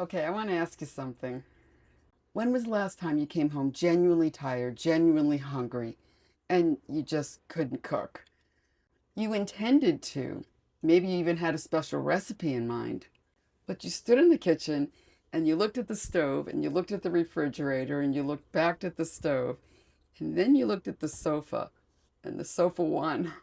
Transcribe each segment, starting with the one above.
Okay, I want to ask you something. When was the last time you came home genuinely tired, genuinely hungry, and you just couldn't cook? You intended to. Maybe you even had a special recipe in mind. But you stood in the kitchen and you looked at the stove and you looked at the refrigerator and you looked back at the stove and then you looked at the sofa and the sofa won.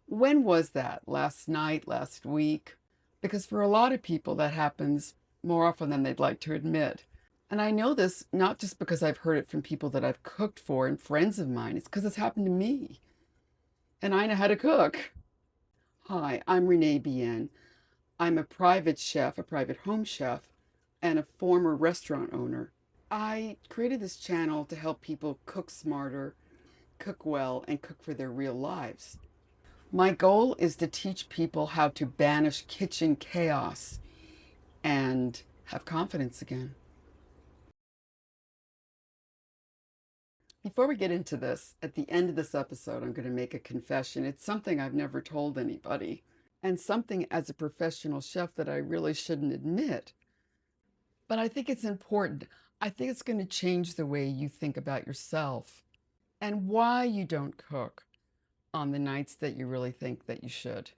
When was that? Last night, last week? Because for a lot of people, that happens more often than they'd like to admit. And I know this not just because I've heard it from people that I've cooked for and friends of mine, it's because it's happened to me. And I know how to cook. Hi, I'm Renee BN. I'm a private chef, a private home chef, and a former restaurant owner. I created this channel to help people cook smarter, cook well, and cook for their real lives. My goal is to teach people how to banish kitchen chaos and have confidence again. Before we get into this, at the end of this episode, I'm going to make a confession. It's something I've never told anybody, and something as a professional chef that I really shouldn't admit. But I think it's important. I think it's going to change the way you think about yourself and why you don't cook on the nights that you really think that you should.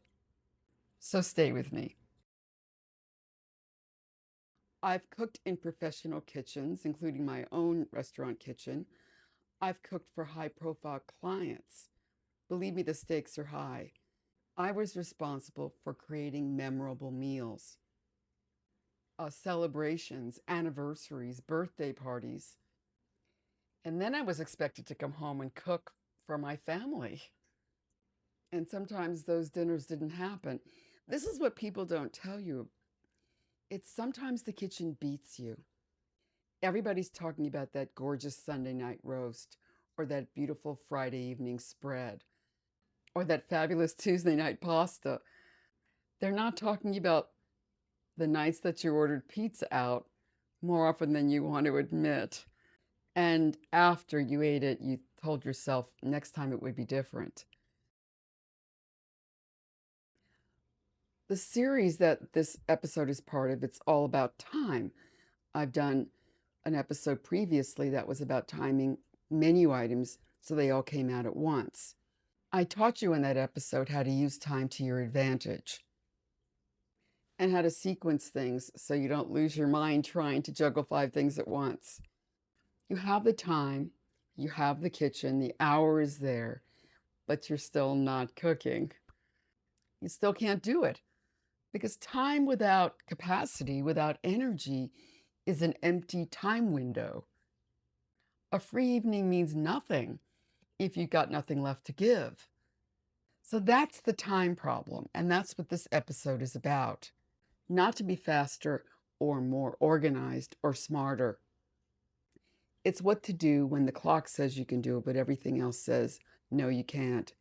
So stay with me. I've cooked in professional kitchens, including my own restaurant kitchen. I've cooked for high profile clients. Believe me, the stakes are high. I was responsible for creating memorable meals, celebrations, anniversaries, birthday parties. And then I was expected to come home and cook for my family. And sometimes those dinners didn't happen. This is what people don't tell you. It's sometimes the kitchen beats you. Everybody's talking about that gorgeous Sunday night roast, or that beautiful Friday evening spread, or that fabulous Tuesday night pasta. They're not talking about the nights that you ordered pizza out more often than you want to admit. And after you ate it, you told yourself next time it would be different. The series that this episode is part of, it's all about time. I've done an episode previously that was about timing menu items so they all came out at once. I taught you in that episode how to use time to your advantage and how to sequence things so you don't lose your mind trying to juggle five things at once. You have the time, you have the kitchen, the hour is there, but you're still not cooking. You still can't do it because time without capacity, without energy, is an empty time window. A free evening means nothing if you've got nothing left to give. So that's the time problem, and that's what this episode is about. Not to be faster or more organized or smarter. It's what to do when the clock says you can do it, but everything else says, no, you can't.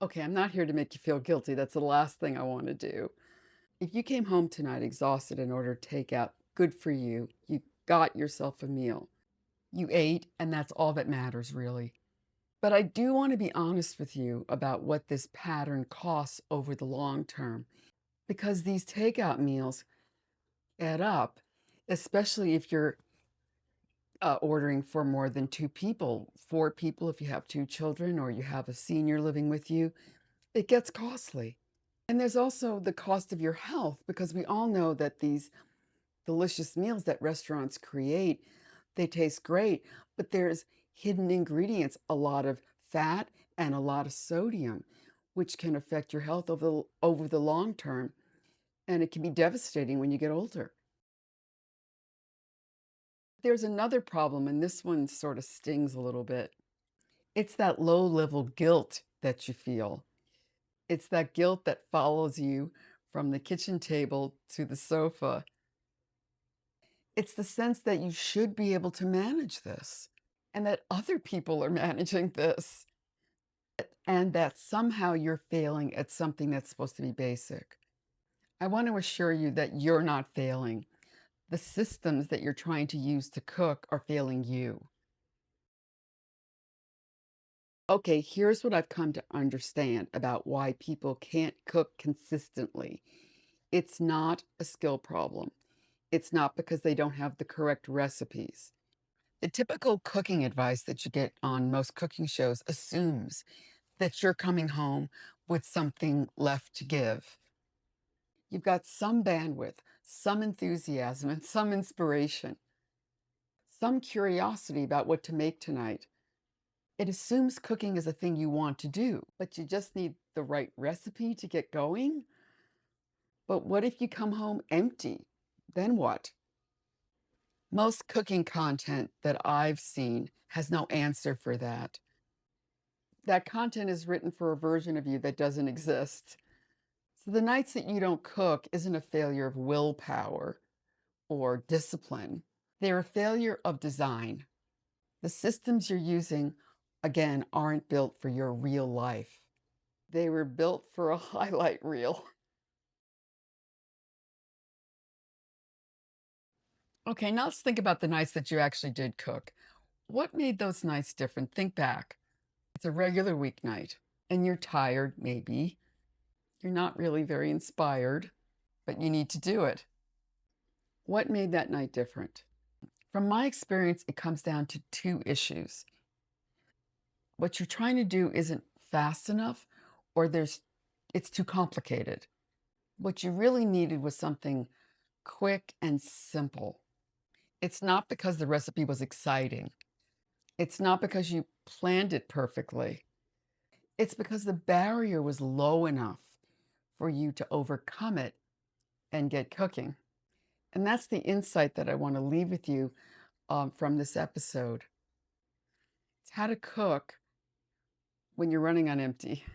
Okay, I'm not here to make you feel guilty. That's the last thing I want to do. If you came home tonight exhausted and ordered takeout, good for you. You got yourself a meal. You ate, and that's all that matters, really. But I do want to be honest with you about what this pattern costs over the long term, because these takeout meals add up, especially if you're ordering for more than two people, four people if you have two children or you have a senior living with you. It gets costly. And there's also the cost of your health, because we all know that these delicious meals that restaurants create, they taste great, but there's hidden ingredients, a lot of fat and a lot of sodium, which can affect your health over the long term. And it can be devastating when you get older. There's another problem, and this one sort of stings a little bit. It's that low level guilt that you feel. It's that guilt that follows you from the kitchen table to the sofa. It's the sense that you should be able to manage this and that other people are managing this and that somehow you're failing at something that's supposed to be basic. I want to assure you that you're not failing. The systems that you're trying to use to cook are failing you. Okay, here's what I've come to understand about why people can't cook consistently. It's not a skill problem. It's not because they don't have the correct recipes. The typical cooking advice that you get on most cooking shows assumes that you're coming home with something left to give. You've got some bandwidth, some enthusiasm, and some inspiration, some curiosity about what to make tonight. It assumes cooking is a thing you want to do, but you just need the right recipe to get going. But what if you come home empty? Then what? Most cooking content that I've seen has no answer for that. That content is written for a version of you that doesn't exist. So the nights that you don't cook isn't a failure of willpower or discipline. They're a failure of design. The systems you're using, again, aren't built for your real life. They were built for a highlight reel. Okay, now let's think about the nights that you actually did cook. What made those nights different? Think back. It's a regular weeknight, and you're tired, maybe. You're not really very inspired, but you need to do it. What made that night different? From my experience, it comes down to two issues. What you're trying to do isn't fast enough, or it's too complicated. What you really needed was something quick and simple. It's not because the recipe was exciting. It's not because you planned it perfectly. It's because the barrier was low enough for you to overcome it and get cooking. And that's the insight that I want to leave with you from this episode. It's how to cook when you're running on empty.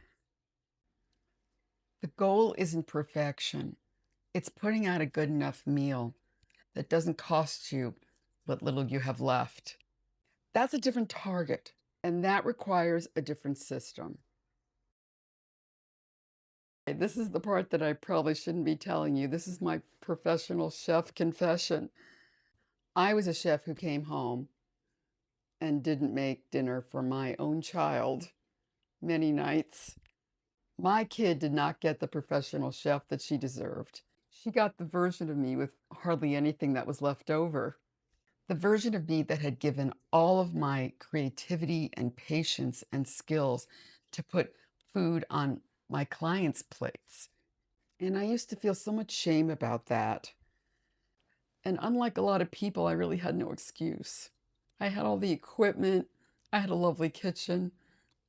The goal isn't perfection. It's putting out a good enough meal that doesn't cost you what little you have left. That's a different target, and that requires a different system. This is the part that I probably shouldn't be telling you. This is my professional chef confession. I was a chef who came home and didn't make dinner for my own child many nights. My kid did not get the professional chef that she deserved. She got the version of me with hardly anything that was left over. The version of me that had given all of my creativity and patience and skills to put food on my clients' plates. And I used to feel so much shame about that. And unlike a lot of people, I really had no excuse. I had all the equipment, I had a lovely kitchen,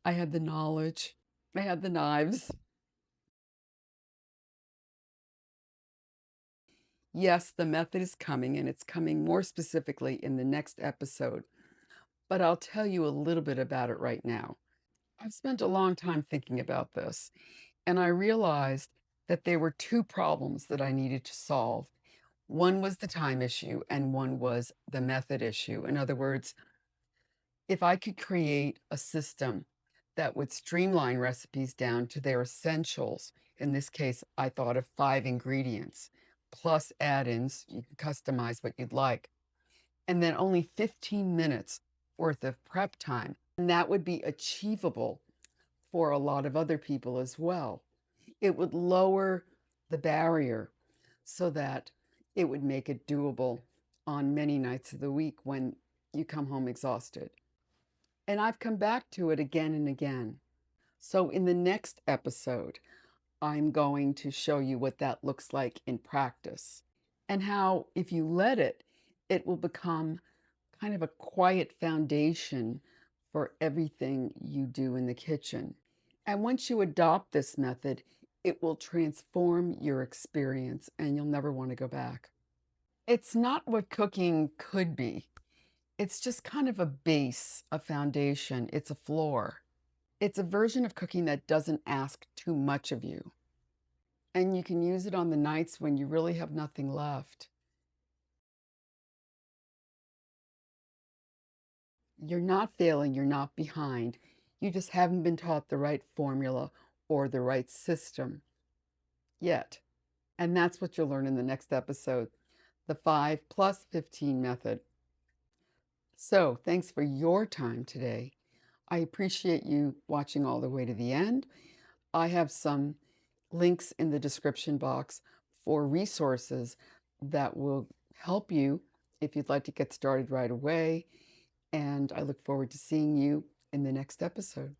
I had the knowledge, I had the knives. Yes, the method is coming, and it's coming more specifically in the next episode. But I'll tell you a little bit about it right now. I've spent a long time thinking about this, and I realized that there were two problems that I needed to solve. One was the time issue, and one was the method issue. In other words, if I could create a system that would streamline recipes down to their essentials, in this case, I thought of 5 ingredients, plus add-ins, you can customize what you'd like, and then only 15 minutes worth of prep time. And that would be achievable for a lot of other people as well. It would lower the barrier so that it would make it doable on many nights of the week when you come home exhausted. And I've come back to it again and again. So in the next episode, I'm going to show you what that looks like in practice and how, if you let it, it will become kind of a quiet foundation for everything you do in the kitchen. And once you adopt this method, it will transform your experience and you'll never want to go back. It's not what cooking could be. It's just kind of a base, a foundation. It's a floor. It's a version of cooking that doesn't ask too much of you. And you can use it on the nights when you really have nothing left. You're not failing, you're not behind. You just haven't been taught the right formula or the right system yet. And that's what you'll learn in the next episode, the 5+15 method. So thanks for your time today. I appreciate you watching all the way to the end. I have some links in the description box for resources that will help you if you'd like to get started right away. And I look forward to seeing you in the next episode.